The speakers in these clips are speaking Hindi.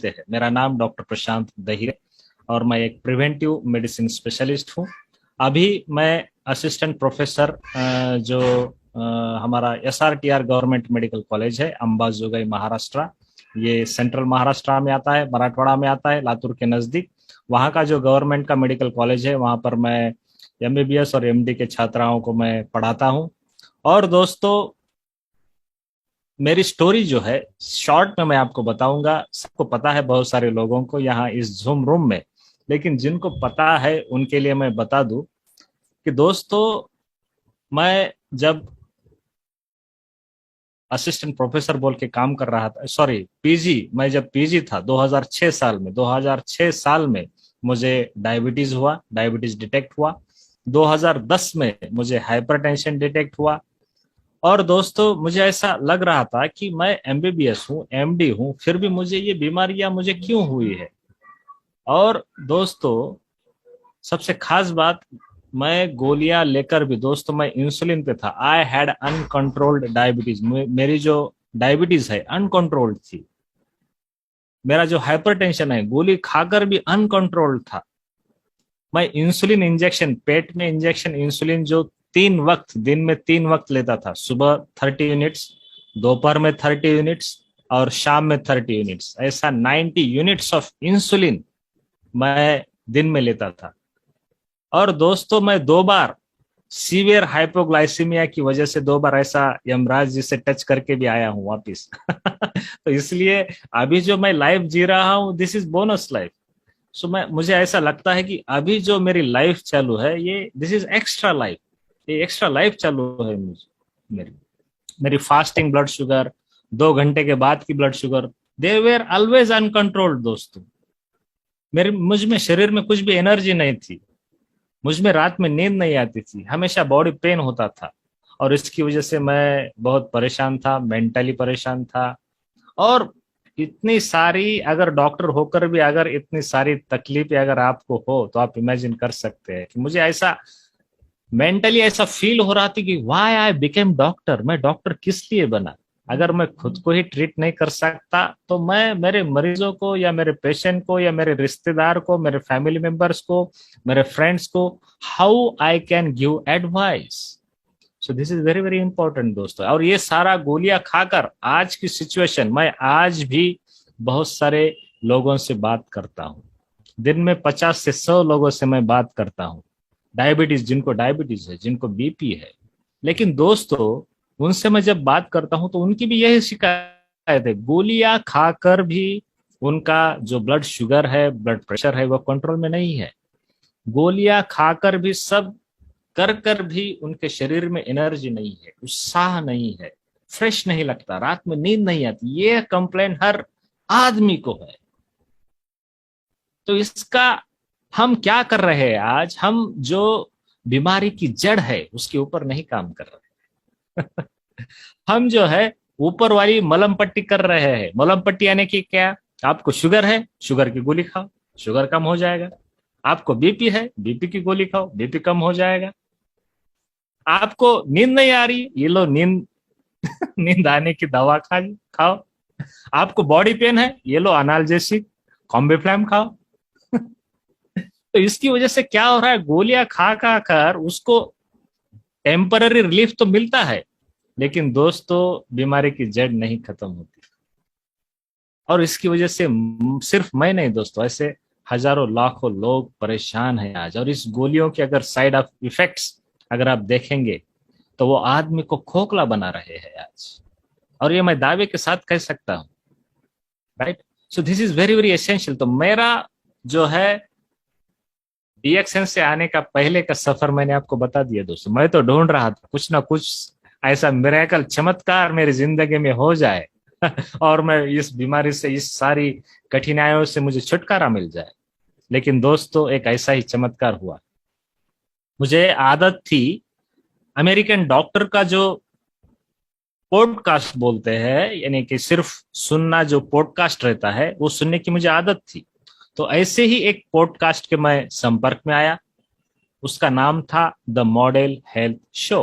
है। मेरा नाम डॉक्टर प्रशांत दहिया और मैं एक प्रिवेंटिव मेडिसिन स्पेशलिस्ट हूँ। अभी मैं असिस्टेंट प्रोफेसर जो हमारा SRTR गवर्नमेंट मेडिकल कॉलेज है, अंबाजोगाई महाराष्ट्र, ये सेंट्रल महाराष्ट्र में आता है, मराठवाड़ा में आता है, लातूर के नजदीक। वहाँ का जो गवर्नमेंट का मेडिकल कॉलेज है, वहाँ पर मैं MBBS और MD के छात्राओं को मैं पढ़ाता हूँ। और दोस्तों, मेरी स्टोरी जो है शॉर्ट में मैं आपको बताऊंगा। सबको पता है, बहुत सारे लोगों को यहाँ इस जूम रूम में, लेकिन जिनको पता है उनके लिए मैं बता दूं कि दोस्तों, मैं जब असिस्टेंट प्रोफेसर बोल के काम कर रहा था, सॉरी PG, मैं जब PG था 2006 साल में मुझे डायबिटीज हुआ, डायबिटीज डिटेक्ट हुआ। 2010 में मुझे हाइपरटेंशन डिटेक्ट हुआ। और दोस्तों, मुझे ऐसा लग रहा था कि मैं MBBS हूँ, MD हूँ, फिर भी मुझे ये बीमारियां मुझे क्यों हुई है। और दोस्तों, सबसे खास बात, मैं गोलियां लेकर भी दोस्तों मैं इंसुलिन पे था। I had uncontrolled diabetes. मेरी जो डायबिटीज है अनकंट्रोल्ड थी। मेरा जो हाइपरटेंशन है गोली खाकर भी अनकंट्रोल्ड था। मैं इंसुलिन इंजेक्शन, पेट में इंजेक्शन इंसुलिन जो 3 वक्त, दिन में 3 वक्त लेता था। सुबह 30 यूनिट्स, दोपहर में 30 यूनिट्स और शाम में 30 यूनिट्स। ऐसा 90 यूनिट्स ऑफ इंसुलिन मैं दिन में लेता था। और दोस्तों, मैं 2 बार सीवियर हाइपोग्लाइसीमिया की वजह से 2 बार ऐसा यमराज जी से टच करके भी आया हूं वापिस। तो इसलिए अभी जो मैं लाइफ जी रहा हूं, दिस इज बोनस लाइफ। सो मुझे ऐसा लगता है कि अभी जो मेरी लाइफ चालू है, ये दिस इज एक्स्ट्रा लाइफ। ये एक्स्ट्रा लाइफ चालू है मुझे। मेरी मेरी फास्टिंग ब्लड शुगर, 2 घंटे के बाद की blood sugar, they were always uncontrolled दोस्तों। मेरे मुझ में शरीर में कुछ भी एनर्जी नहीं थी। मुझ में रात में नींद नहीं आती थी, हमेशा बॉडी पेन होता था। और इसकी वजह से मैं बहुत परेशान था, मेंटली परेशान था। और इतनी सारी, अगर डॉक्टर होकर भी अगर इतनी सारी तकलीफें अगर आपको हो, तो आप इमेजिन कर सकते हैं कि मुझे ऐसा मेंटली ऐसा फील हो रहा था कि व्हाई आई बिकेम डॉक्टर। मैं डॉक्टर किस लिए बना? अगर मैं खुद को ही ट्रीट नहीं कर सकता, तो मैं मेरे मरीजों को या मेरे पेशेंट को या मेरे रिश्तेदार को, मेरे फैमिली मेंबर्स को, मेरे फ्रेंड्स को, how I can give advice? So this is very very important दोस्तों। और ये सारा गोलियां खाकर आज की सिचुएशन, मैं आज भी बहुत सारे लोगों से बात करता हूँ। दिन में 50 से 100 लोगों से मैं बात करता हूँ। डायबिटीज, जिनको डायबिटीज है, जिनको BP है। लेकिन दोस्तों, उनसे मैं जब बात करता हूं तो उनकी भी यही शिकायत है, गोलियां खाकर भी उनका जो ब्लड शुगर है, ब्लड प्रेशर है, वो कंट्रोल में नहीं है। गोलियां खाकर भी, सब कर कर भी उनके शरीर में एनर्जी नहीं है, उत्साह नहीं है, फ्रेश नहीं लगता, रात में नींद नहीं आती। ये कंप्लेन हर आदमी को है। तो इसका हम क्या कर रहे हैं? आज हम जो बीमारी की जड़ है उसके ऊपर नहीं काम कर रहे। हम जो है ऊपर वाली मलम पट्टी कर रहे हैं। मलम पट्टी यानी कि क्या? आपको शुगर है, शुगर की गोली खाओ, शुगर कम हो जाएगा। आपको BP है, BP की गोली खाओ, BP कम हो जाएगा। आपको नींद नहीं आ रही, ये लो नींद नींद आने की दवा खाओ। आपको बॉडी पेन है, ये लो अनाल्जेसिक, कॉम्बिफ्लैम खाओ। तो इसकी वजह से क्या हो रहा है, गोलियां खा खा कर उसको टेम्पररी रिलीफ तो मिलता है, लेकिन दोस्तों बीमारी की जड़ नहीं खत्म होती। और इसकी वजह से सिर्फ मैं नहीं दोस्तों, ऐसे हजारों लाखों लोग परेशान हैं आज। और इस गोलियों के अगर साइड ऑफ इफेक्ट्स अगर आप देखेंगे, तो वो आदमी को खोखला बना रहे हैं आज। और ये मैं दावे के साथ कह सकता हूँ, right? So this is very very essential. तो मेरा जो है DXN से आने का पहले का सफर मैंने आपको बता दिया दोस्तों। मैं तो ढूंढ रहा था कुछ ना कुछ ऐसा मिरेकल, चमत्कार मेरी जिंदगी में हो जाए और मैं इस बीमारी से, इस सारी कठिनाइयों से मुझे छुटकारा मिल जाए। लेकिन दोस्तों, एक ऐसा ही चमत्कार हुआ। मुझे आदत थी, अमेरिकन डॉक्टर का जो पॉडकास्ट बोलते हैं, यानी कि सिर्फ सुनना, जो पॉडकास्ट रहता है वो सुनने की मुझे आदत थी। तो ऐसे ही एक पॉडकास्ट के मैं संपर्क में आया। उसका नाम था the model health show.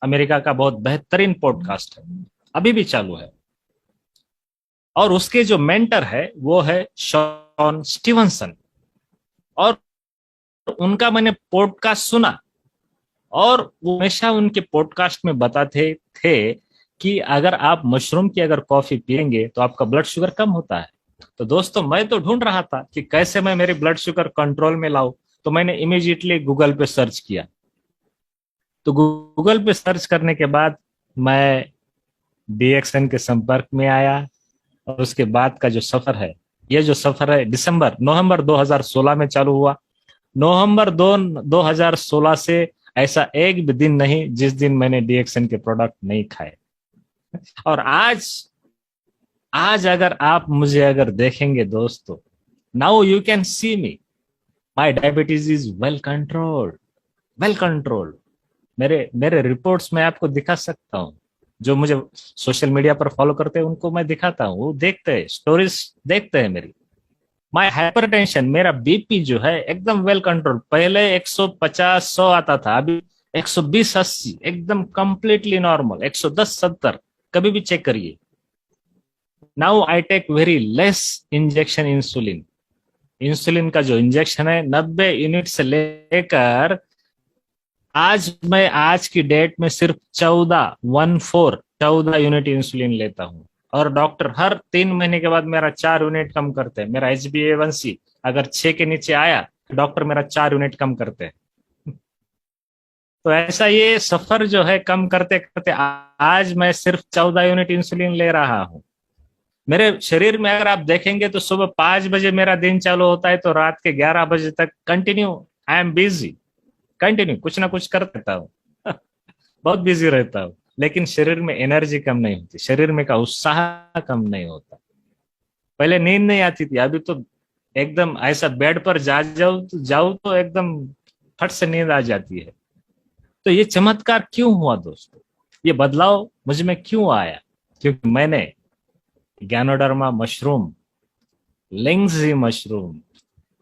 America का बहुत बेहतरीन पॉडकास्ट है, अभी भी चालू है। और उसके जो मेंटर है वो है शॉन स्टीवनसन। और उनका मैंने पॉडकास्ट सुना, और वो हमेशा उनके पॉडकास्ट में बताते थे कि अगर आप मशरूम की अगर कॉफी पिएंगे तो आपका ब्लड शुगर कम होता है। तो दोस्तों, मैं तो ढूंढ रहा था कि कैसे मैं मेरी ब्लड शुगर कंट्रोल में लाऊं। तो मैंने इमीडिएटली गूगल पे सर्च किया। तो गूगल पे सर्च करने के बाद मैं डीएक्सएन के संपर्क में आया। और उसके बाद का जो सफर है, ये जो सफर है नवंबर 2016 में चालू हुआ। नवंबर 2016 से ऐसा एक भी दिन नहीं जिस दिन मैंने डीएक्सएन के प्रोडक्ट नहीं खाए। और आज आज अगर आप मुझे अगर देखेंगे दोस्तों, now you can see me, my diabetes is well controlled, well controlled. मेरे मेरे रिपोर्ट्स में आपको दिखा सकता हूँ। जो मुझे सोशल मीडिया पर फॉलो करते हैं उनको मैं दिखाता हूँ, वो देखते हैं, स्टोरीज देखते हैं मेरी। माय हाइपरटेंशन, मेरा बीपी जो है एकदम वेल कंट्रोल। पहले 150 100 आता था, अभी 120 80 एकदम कंप्लीटली नॉर्मल। 110 70 कभी भी चेक करिए। Now I take very less injection insulin. Insulin का जो इंजेक्शन है 90 यूनिट से लेकर आज की डेट में सिर्फ 14 यूनिट इंसुलिन लेता हूँ। और डॉक्टर हर 3 महीने के बाद मेरा 4 यूनिट कम करते हैं। मेरा HbA1c अगर 6 के नीचे आया, डॉक्टर मेरा 4 यूनिट कम करते हैं। तो ऐसा ये सफर जो है कम करते करते आज मैं सिर्फ 14 यूनिट इंसुलिन ले रहा हूँ। मेरे शरीर में अगर आप देखेंगे तो सुबह 5 बजे मेरा दिन चालू होता है, तो रात के 11 बजे तक continue I am busy, continue कुछ ना कुछ कर रहता हूँ। बहुत बिजी रहता हूँ, लेकिन शरीर में एनर्जी कम नहीं होती, शरीर में का उत्साह कम नहीं होता। पहले नींद नहीं आती थी, अभी तो एकदम ऐसा बेड पर जाऊं तो एकदम फट से नींद आ जाती है। तो ये चमत्कार क्यों हुआ दोस्तों? ये बदलाव मुझ में क्यों आया? क्योंकि मैंने गैनोडर्मा मशरूम, लिंग्जी मशरूम,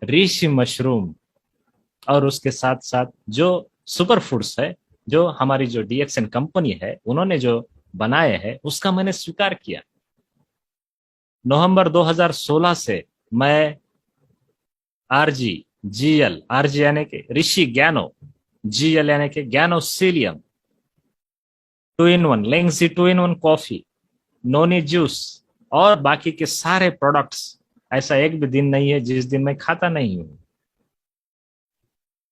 ऋषि मशरूम और उसके साथ साथ जो सुपर फूड्स है, जो हमारी जो डीएक्सएन कंपनी है उन्होंने जो बनाए हैं, उसका मैंने स्वीकार किया। नवंबर 2016 से मैं आरजी, जीएल, आरजी यानी कि ऋषि गैनो, जीएल यानी कि गैनोसीलियम 2 in 1, लेंगजी 2 in 1 coffee, noni juice और बाकी के सारे प्रोडक्ट्स, ऐसा एक भी दिन नहीं है जिस दिन मैं खाता नहीं हूं।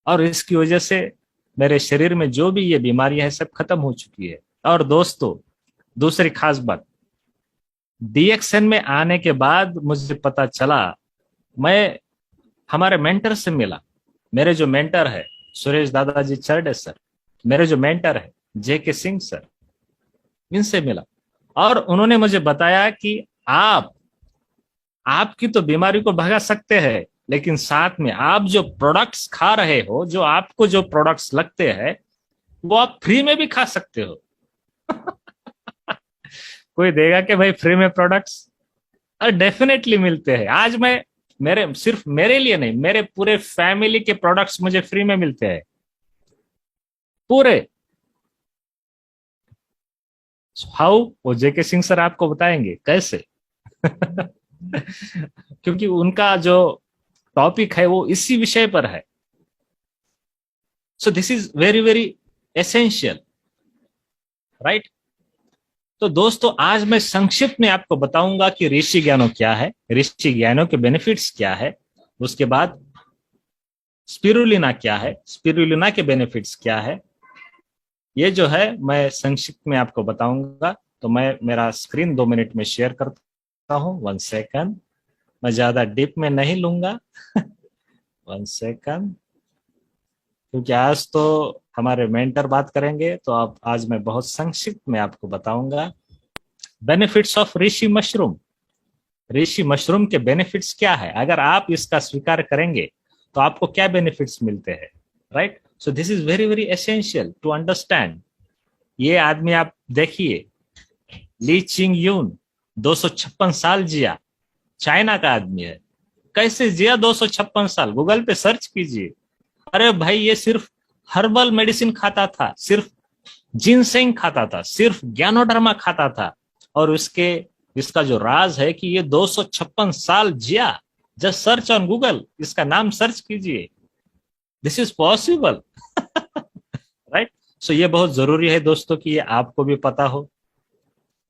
और इसकी वजह से मेरे शरीर में जो भी ये बीमारियां है सब खत्म हो चुकी है। और दोस्तों, दूसरी खास बात, डीएक्सएन में आने के बाद मुझे पता चला, मैं हमारे मेंटर से मिला। मेरे जो मेंटर है सुरेश दादाजी चरडे सर, मेरे जो मेंटर है JK सिंह सर, इनसे मिला। और उन्होंने मुझे बताया कि आपकी तो बीमारी को भगा सकते हैं, लेकिन साथ में आप जो प्रोडक्ट्स खा रहे हो, जो आपको जो प्रोडक्ट्स लगते हैं, वो आप फ्री में भी खा सकते हो। कोई देगा कि भाई फ्री में प्रोडक्ट्स? अरे डेफिनेटली मिलते हैं। आज मैं सिर्फ मेरे लिए नहीं, मेरे पूरे फैमिली के प्रोडक्ट्स मुझे फ्री में मिलते हैं पूरे। हाउ? वो JK सिंह सर आपको बताएंगे कैसे। क्योंकि उनका जो टॉपिक है वो इसी विषय पर है। So this is very very essential, right? तो दोस्तों, आज मैं संक्षिप्त में आपको बताऊंगा कि ऋषि ज्ञानो क्या है, ऋषि ज्ञानो के बेनिफिट्स क्या है, उसके बाद स्पिरुलिना क्या है, स्पिरुलिना के बेनिफिट्स क्या है, ये जो है मैं संक्षिप्त में आपको बताऊंगा। तो मैं मेरा स्क्रीन 2 मिनट में शेयर करता हूँ। 1 सेकंड, मैं ज्यादा डीप में नहीं लूंगा। 1 सेकंड, क्योंकि आज तो हमारे मेंटर बात करेंगे, तो आज मैं बहुत संक्षिप्त में आपको बताऊंगा benefits of Rishi mushroom. Rishi mushroom के बेनिफिट्स क्या है, अगर आप इसका स्वीकार करेंगे तो आपको क्या बेनिफिट्स मिलते हैं, right? So this is very very essential to understand. ये आदमी आप देखिए, ली चिंग यून 256 साल जिया, चाइना का आदमी है। कैसे जिया 256 साल? गूगल पे सर्च कीजिए। अरे भाई, ये सिर्फ हर्बल मेडिसिन खाता था, सिर्फ जिनसेंग खाता था, सिर्फ ज्ञानोडर्मा खाता था, और उसके इसका जो राज है कि ये 256 साल जिया। जस्ट सर्च ऑन गूगल, इसका नाम सर्च कीजिए, दिस इज पॉसिबल। राइट। सो ये बहुत जरूरी है दोस्तों कि ये आपको भी पता हो।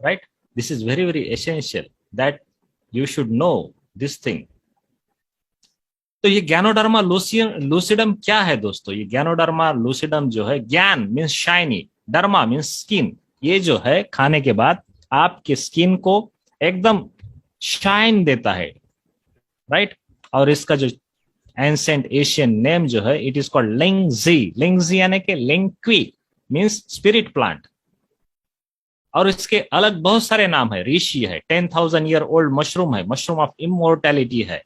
Right, this is very very essential that you should know this thing. तो ये ज्ञानोडर्मा लूसिडम क्या है दोस्तों? ये ज्ञानोडर्मा लूसिडम जो है, ज्ञान means shiny, derma means skin, ये जो है खाने के बाद आपके स्किन को एकदम शाइन देता है। राइट। और इसका जो एंसेंट एशियन नेम जो है, इट इज कॉल्ड लिंगजी। लिंगजी यानी कि लिंक्वी मीन्स स्पिरिट प्लांट। और इसके अलग बहुत सारे नाम है। ऋषि है, 10,000 ईयर ओल्ड मशरूम है, मशरूम ऑफ इमोर्टैलिटी है,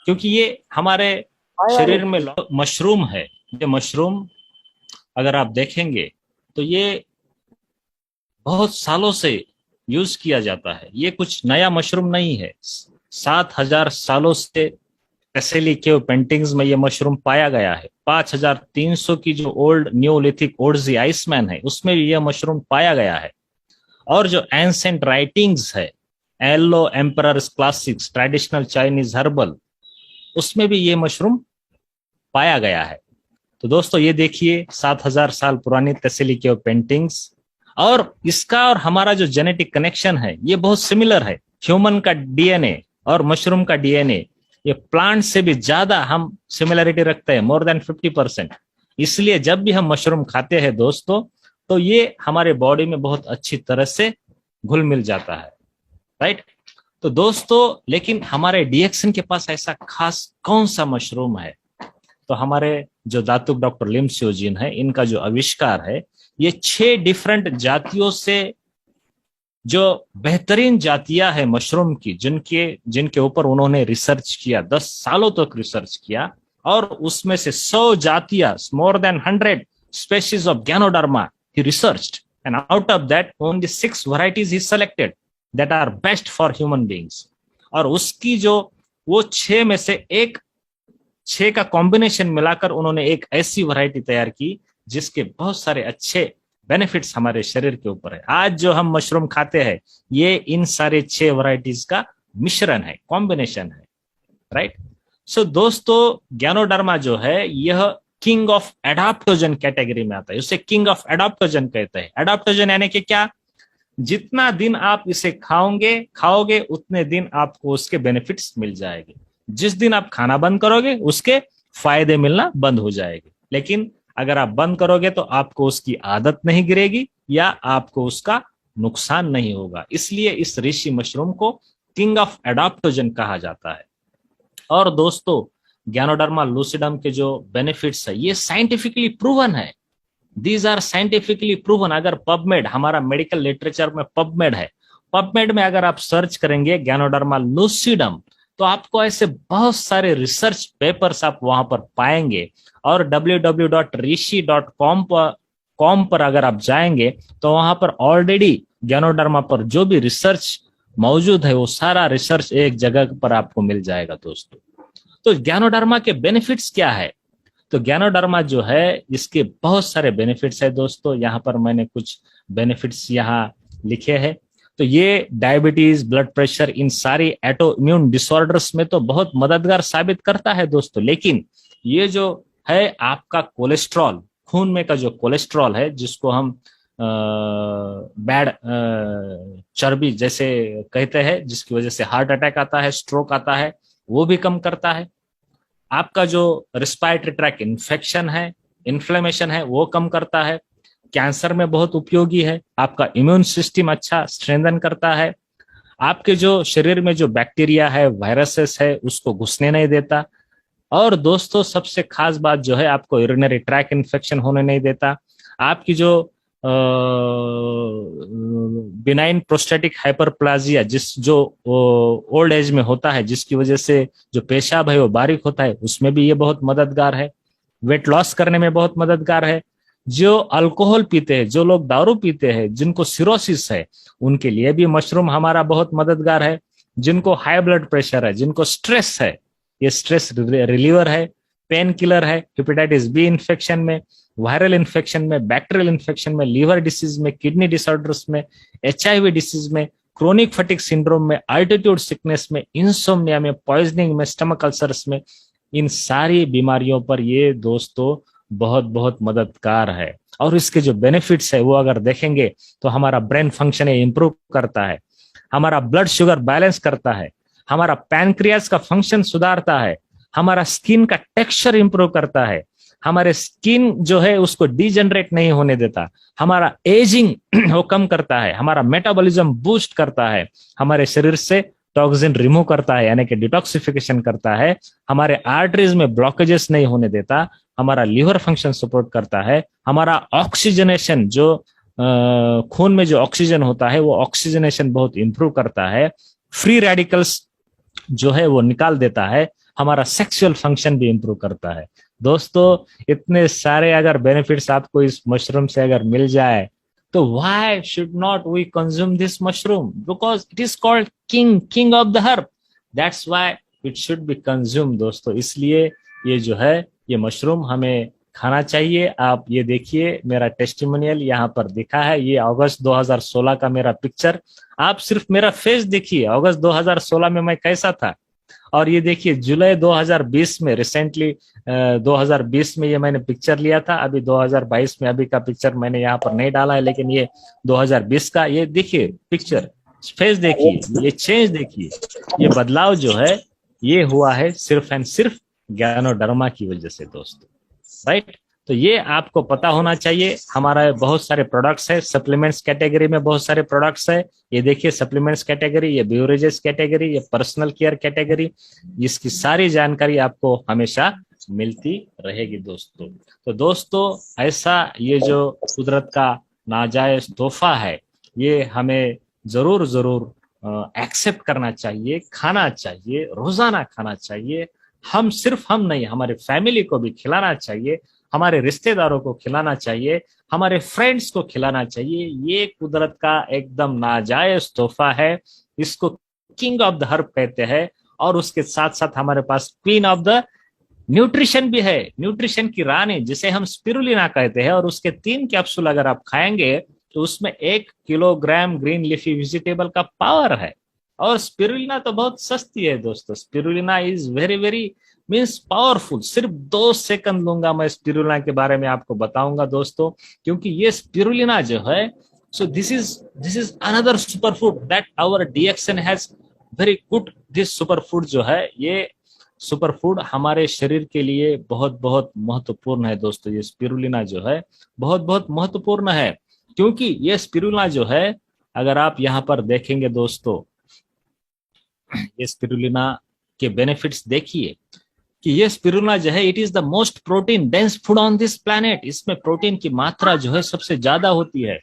क्योंकि ये हमारे शरीर में मशरूम है। ये मशरूम अगर आप देखेंगे तो ये बहुत सालों से यूज किया जाता है। ये कुछ नया मशरूम नहीं है। 7,000 सालों से टेसेली केव पेंटिंग्स में ये मशरूम पाया गया है। 5,300 की जो ओल्ड न्यूलिथिक ओर्जी आइसमैन है, उसमें भी यह मशरूम पाया गया है। और जो एंसेंट राइटिंग्स है, yellow emperor's classics, traditional Chinese herbal, उसमें भी ये मशरूम पाया गया है। तो दोस्तों ये देखिए 7,000 साल पुरानी टेसेली केव पेंटिंग्स, और इसका और हमारा जो जेनेटिक कनेक्शन है ये बहुत सिमिलर है। ह्यूमन का डीएनए और मशरूम का डीएनए, ये प्लांट से भी ज्यादा हम सिमिलरिटी रखते हैं, मोर देन 50%। इसलिए जब भी हम मशरूम खाते हैं दोस्तों, तो ये हमारे बॉडी में बहुत अच्छी तरह से घुल मिल जाता है। राइट। तो दोस्तों लेकिन हमारे डीएक्सन के पास ऐसा खास कौन सा मशरूम है? तो हमारे जो दातुक डॉक्टर लिम स्योजिन है, इनका जो आविष्कार है, ये 6 डिफरेंट जातियों से जो बेहतरीन जातियां है मशरूम की, जिनके ऊपर उन्होंने रिसर्च किया, 10 सालों तक रिसर्च किया, और उसमें से 100 जातियां, more than 100 species of ganoderma he researched, and out of that only 6 varieties he selected that are best for human beings। और उसकी जो वो 6 में से 6 का कॉम्बिनेशन मिलाकर उन्होंने एक ऐसी वैरायटी तैयार की जिसके बहुत सारे अच्छे बेनिफिट्स हमारे शरीर के ऊपर है। आज जो हम मशरूम खाते हैं, ये इन सारे 6 वैरायटीज का मिश्रण है, कॉम्बिनेशन है। राइट। सो दोस्तों गैनोडर्मा जो है, यह किंग ऑफ एडाप्टोजन कैटेगरी में आता है। उसे किंग ऑफ एडाप्टोजन कहते हैं। एडाप्टोजन यानी कि क्या? जितना दिन आप इसे खाओगे उतने दिन आपको उसके बेनिफिट्स मिल जाएंगे। जिस दिन आप खाना बंद करोगे, उसके फायदे मिलना बंद हो जाएंगे। लेकिन अगर आप बंद करोगे तो आपको उसकी आदत नहीं गिरेगी या आपको उसका नुकसान नहीं होगा। इसलिए इस ऋषि मशरूम को किंग ऑफ एडाप्टोजन कहा जाता है। और दोस्तों गैनोडर्मा लूसिडम के जो बेनिफिट्स है, ये साइंटिफिकली प्रूवन है। These are scientifically proven. अगर पबमेड, हमारा मेडिकल लिटरेचर में पबमेड है, पबमेड में अगर आप सर्च करेंगे गैनोडर्मा लूसिडम, तो आपको ऐसे बहुत सारे रिसर्च पेपर्स आप वहां पर पाएंगे। और www.rishi.com पर अगर आप जाएंगे तो वहां पर ऑलरेडी गैनोडर्मा पर जो भी रिसर्च मौजूद है, वो सारा रिसर्च एक जगह पर आपको मिल जाएगा दोस्तों। तो गैनोडर्मा के बेनिफिट्स क्या है? तो गैनोडर्मा जो है, इसके बहुत सारे बेनिफिट्स है दोस्तों। यहाँ पर मैंने कुछ बेनिफिट्स यहाँ लिखे हैं। तो ये डायबिटीज, ब्लड प्रेशर, इन सारी एटो इम्यून डिसऑर्डर्स में तो बहुत मददगार साबित करता है दोस्तों। लेकिन ये जो है आपका कोलेस्ट्रॉल, खून में का जो कोलेस्ट्रॉल है, जिसको हम बैड चर्बी जैसे कहते हैं, जिसकी वजह से हार्ट अटैक आता है, स्ट्रोक आता है, वो भी कम करता है। आपका जो रिस्पायरेटरी ट्रैक इन्फेक्शन है, इन्फ्लेमेशन है, वो कम करता है। कैंसर में बहुत उपयोगी है। आपका इम्यून सिस्टम अच्छा स्ट्रेंथन करता है। आपके जो शरीर में जो बैक्टीरिया है, वायरसेस है, उसको घुसने नहीं देता। और दोस्तों सबसे खास बात जो है, आपको यूरिनरी ट्रैक इन्फेक्शन होने नहीं देता। आपकी जो बिनाइन प्रोस्टेटिक हाइपरप्लाजिया, जो ओल्ड एज में होता है, जिसकी वजह से जो पेशाब है वो बारीक होता है, उसमें भी ये बहुत मददगार है। वेट लॉस करने में बहुत मददगार है। जो अल्कोहल पीते हैं, जो लोग दारू पीते हैं, जिनको सिरोसिस है, उनके लिए भी मशरूम हमारा बहुत मददगार है। जिनको हाई ब्लड प्रेशर है, जिनको स्ट्रेस है, ये स्ट्रेस रिलीवर है, पेन किलर है। हेपेटाइटिस बी इन्फेक्शन में, वायरल इन्फेक्शन में, बैक्टीरियल इन्फेक्शन में, लीवर डिसीज में, किडनी डिसऑर्डर्स में, HIV डिसीज में, क्रोनिक फटीग सिंड्रोम में, अल्टीट्यूड सिकनेस में, इंसोम्निया में, पॉइजनिंग में, स्टमक अल्सर्स में, इन सारी बीमारियों पर ये दोस्तों बहुत बहुत मददगार है। और इसके जो बेनिफिट्स है वो अगर देखेंगे तो हमारा ब्रेन फंक्शन इंप्रूव करता है, हमारा ब्लड शुगर बैलेंस करता है, हमारा पैनक्रियास का फंक्शन सुधारता है, हमारा स्किन का टेक्सचर इंप्रूव करता है, हमारे स्किन जो है उसको डिजेनरेट नहीं होने देता, हमारा एजिंग वो कम करता है, हमारा मेटाबॉलिज्म बूस्ट करता है, हमारे शरीर से टॉक्सिन रिमूव करता है यानी कि डिटॉक्सिफिकेशन करता है, हमारे आर्टरीज में ब्लॉकेजेस नहीं होने देता, हमारा लिवर फंक्शन सपोर्ट करता है, हमारा ऑक्सीजनेशन जो खून में जो ऑक्सीजन होता है वो ऑक्सीजनेशन बहुत इंप्रूव करता है, फ्री रेडिकल्स जो है वो निकाल देता है, हमारा सेक्सुअल फंक्शन भी इंप्रूव करता है। दोस्तों इतने सारे अगर बेनिफिट्स आपको इस मशरूम से अगर मिल जाए तो why should not we consume this mushroom? Because it is called king of the herb. That's why it should be consumed दोस्तों। इसलिए ये जो है ये मशरूम हमें खाना चाहिए। आप ये देखिए मेरा टेस्टिमोनियल यहाँ पर दिखा है, ये अगस्त 2016 का मेरा पिक्चर। आप सिर्फ मेरा फेस देखिए, अगस्त 2016 में मैं कैसा था, और ये देखिए जुलाई 2020 में, रिसेंटली 2020 में ये मैंने पिक्चर लिया था। अभी 2022 में अभी का पिक्चर मैंने यहाँ पर नहीं डाला है, लेकिन ये 2020 का ये देखिए पिक्चर, फेस देखिए, ये चेंज देखिए, ये बदलाव जो है ये हुआ है सिर्फ एंड सिर्फ ज्ञानोडर्मा की वजह से दोस्तों, राइट। तो ये आपको पता होना चाहिए। हमारा बहुत सारे प्रोडक्ट्स है, सप्लीमेंट्स कैटेगरी में बहुत सारे प्रोडक्ट्स है। ये देखिए सप्लीमेंट्स कैटेगरी, ये बेवरेजेस कैटेगरी, ये पर्सनल केयर कैटेगरी, इसकी सारी जानकारी आपको हमेशा मिलती रहेगी दोस्तों। तो दोस्तों ऐसा ये जो कुदरत का नाजायज तोहफा है ये हमें जरूर जरूर एक्सेप्ट करना चाहिए, खाना चाहिए, रोजाना खाना चाहिए। हम सिर्फ हम नहीं, हमारे फैमिली को भी खिलाना चाहिए, हमारे रिश्तेदारों को खिलाना चाहिए, हमारे फ्रेंड्स को खिलाना चाहिए। ये कुदरत का एकदम नाजायज तोहफा है, इसको किंग ऑफ द हर्ब कहते हैं। और उसके साथ साथ हमारे पास क्वीन ऑफ द न्यूट्रिशन भी है, न्यूट्रिशन की रानी जिसे हम स्पिरुलिना कहते हैं। और उसके 3 कैप्सूल अगर आप खाएंगे तो उसमें 1 किलोग्राम ग्रीन लीफी वेजिटेबल का पावर है। और स्पिरुलिना तो बहुत सस्ती है दोस्तों, spirulina is very very means powerful. सिर्फ 2 सेकंड लूंगा मैं स्पिरुलिना के बारे में आपको बताऊंगा दोस्तों, क्योंकि ये स्पिरुलिना जो है, so this is another super food that our diction has very good. This super food जो है, ये सुपर फूड हमारे शरीर के लिए बहुत बहुत महत्वपूर्ण है दोस्तों। ये स्पिरुलिना जो है बहुत बहुत महत्वपूर्ण है, क्योंकि ये स्पिरुलिना जो है अगर आप यहाँ पर देखेंगे दोस्तों, ये स्पिरुलिना के बेनिफिट्स देखिए कि ये स्पिरुलिना जो है it is the most protein dense food on this planet. इसमें प्रोटीन की मात्रा जो है सबसे ज्यादा होती है,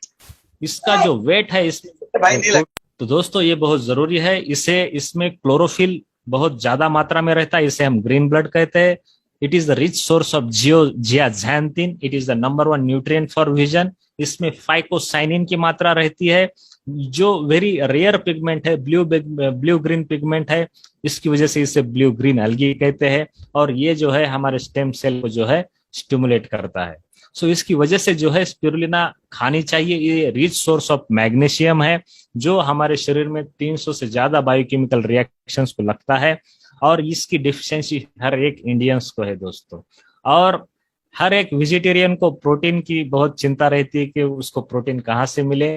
इसका जो वेट है इसमें, तो दोस्तों ये बहुत जरूरी है। इसमें क्लोरोफिल बहुत ज्यादा मात्रा में रहता है, इसे हम ग्रीन ब्लड कहते हैं। It is the rich source of zeaxanthin, it is the number 1 nutrient for vision. इसमें फाइकोसाइनिन की मात्रा रहती है जो वेरी रेयर पिगमेंट है, ब्लू ग्रीन पिगमेंट है, इसकी वजह से इसे ब्लू ग्रीन एल्गी कहते हैं। और ये जो है हमारे स्टेम सेल को जो है स्टिमुलेट करता है। सो इसकी वजह से जो है स्पिरुलिना खानी चाहिए। ये रिच सोर्स ऑफ मैग्नीशियम है जो हमारे शरीर में 300 से ज्यादा बायोकेमिकल रिएक्शंस को लगता है, और इसकी डिफिशियंसी हर एक इंडियंस को है दोस्तों। और हर एक वेजिटेरियन को प्रोटीन की बहुत चिंता रहती है कि उसको प्रोटीन कहाँ से मिले।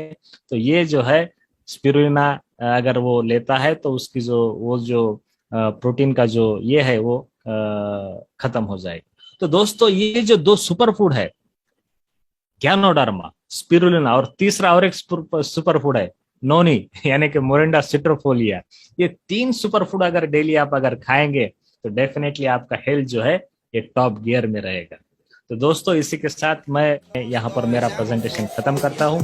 तो ये जो है स्पिरुलिना अगर वो लेता है तो उसकी जो प्रोटीन का जो ये है वो खत्म हो जाएगा। तो दोस्तों ये जो 2 सुपर फूड है, ज्ञानोडर्मा, स्पिरुलिना, और तीसरा और एक सुपर फूड है नोनी यानी कि मोरिंडा सिट्रोफोलिया। ये 3 सुपर फूड अगर डेली आप अगर खाएंगे तो डेफिनेटली आपका हेल्थ जो है ये टॉप गियर में रहेगा। तो दोस्तों इसी के साथ मैं यहाँ पर मेरा प्रेजेंटेशन खत्म करता हूँ।